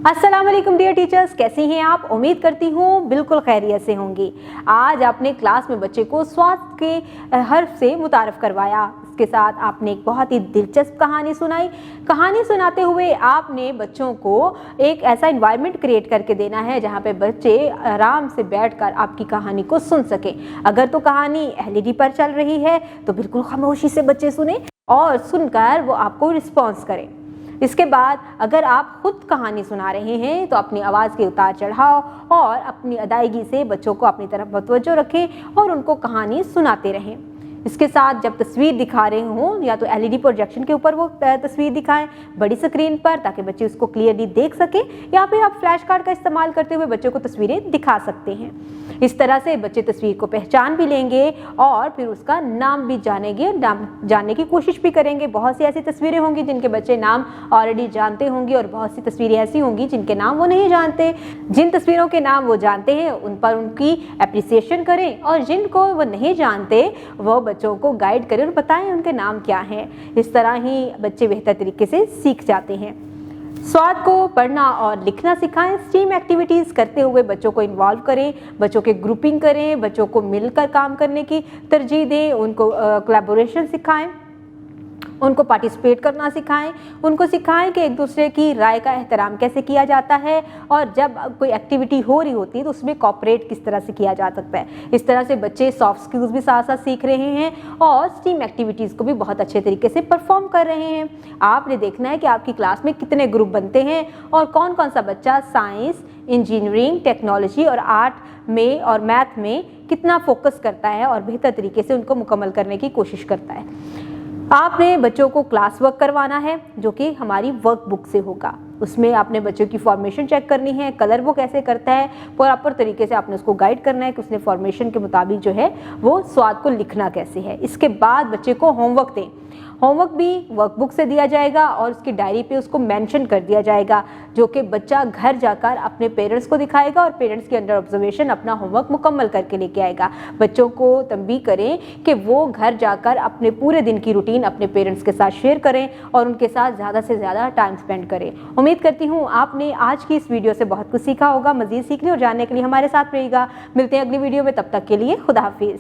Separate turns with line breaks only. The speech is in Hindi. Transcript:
अस्सलाम वालेकुम डियर टीचर्स, कैसी हैं आप? उम्मीद करती हूँ बिल्कुल खैरियत से होंगी। आज आपने क्लास में बच्चे को स्वाद के हर्फ से मुतारफ़ करवाया। इसके साथ आपने एक बहुत ही दिलचस्प कहानी सुनाई। कहानी सुनाते हुए आपने बच्चों को एक ऐसा इन्वायरमेंट क्रिएट करके देना है जहाँ पे बच्चे आराम से बैठकर आपकी कहानी को सुन सकें। अगर तो कहानी एलईडी पर चल रही है तो बिल्कुल खामोशी से बच्चे सुने और सुनकर वो आपको रिस्पॉन्स करें। इसके बाद अगर आप खुद कहानी सुना रहे हैं तो अपनी आवाज़ के उतार चढ़ाव और अपनी अदायगी से बच्चों को अपनी तरफ मुतवज्जो रखें और उनको कहानी सुनाते रहें। इसके साथ जब तस्वीर दिखा रहे हों या तो एलईडी प्रोजेक्शन के ऊपर वो तस्वीर दिखाएं बड़ी स्क्रीन पर, ताकि बच्चे उसको क्लियरली देख सकें, या फिर आप फ्लैश कार्ड का इस्तेमाल करते हुए बच्चों को तस्वीरें दिखा सकते हैं। इस तरह से बच्चे तस्वीर को पहचान भी लेंगे और फिर उसका नाम भी जानेंगे, नाम जानने की कोशिश भी करेंगे। बहुत सी ऐसी तस्वीरें होंगी जिनके बच्चे नाम ऑलरेडी जानते होंगे और बहुत सी तस्वीरें ऐसी होंगी जिनके नाम वो नहीं जानते। जिन तस्वीरों के नाम वो जानते हैं उन पर उनकी एप्रिसिएशन करें और जिनको वो नहीं जानते वो बच्चों को गाइड करें और बताएं उनके नाम क्या हैं। इस तरह ही बच्चे बेहतर तरीके से सीख जाते हैं। स्वाद को पढ़ना और लिखना सिखाएं। स्टीम एक्टिविटीज़ करते हुए बच्चों को इन्वॉल्व करें, बच्चों के ग्रुपिंग करें, बच्चों को मिलकर काम करने की तरजीह दें, उनको कोलैबोरेशन सिखाएं, उनको पार्टिसिपेट करना सिखाएं, उनको सिखाएं कि एक दूसरे की राय का एहतराम कैसे किया जाता है और जब कोई एक्टिविटी हो रही होती है तो उसमें कोऑपरेट किस तरह से किया जा सकता है। इस तरह से बच्चे सॉफ्ट स्किल्स भी साथ साथ सीख रहे हैं और स्टीम एक्टिविटीज़ को भी बहुत अच्छे तरीके से परफॉर्म कर रहे हैं। आपने देखना है कि आपकी क्लास में कितने ग्रुप बनते हैं और कौन कौन सा बच्चा साइंस, इंजीनियरिंग, टेक्नोलॉजी और आर्ट में और मैथ में कितना फोकस करता है और बेहतर तरीके से उनको मुकम्मल करने की कोशिश करता है। आपने बच्चों को क्लास वर्क करवाना है जो कि हमारी वर्क बुक से होगा। उसमें आपने बच्चों की फॉर्मेशन चेक करनी है, कलर वो कैसे करता है, प्रॉपर तरीके से आपने उसको गाइड करना है कि उसने फॉर्मेशन के मुताबिक जो है वो स्वाद को लिखना कैसे है। इसके बाद बच्चे को होमवर्क दें। होमवर्क भी वर्कबुक से दिया जाएगा और उसकी डायरी पे उसको मेंशन कर दिया जाएगा, जो कि बच्चा घर जाकर अपने पेरेंट्स को दिखाएगा और पेरेंट्स के अंडर ऑब्जर्वेशन अपना होमवर्क मुकम्मल करके लेके आएगा। बच्चों को तंबीह करें कि वो घर जाकर अपने पूरे दिन की रूटीन अपने पेरेंट्स के साथ शेयर करें और उनके साथ ज़्यादा से ज़्यादा टाइम स्पेंड करें। उम्मीद करती हूँ आपने आज की इस वीडियो से बहुत कुछ सीखा होगा। मज़ीद सीखने और जानने के लिए हमारे साथ रहिएगा। मिलते हैं अगली वीडियो में, तब तक के लिए खुदा हाफिज़।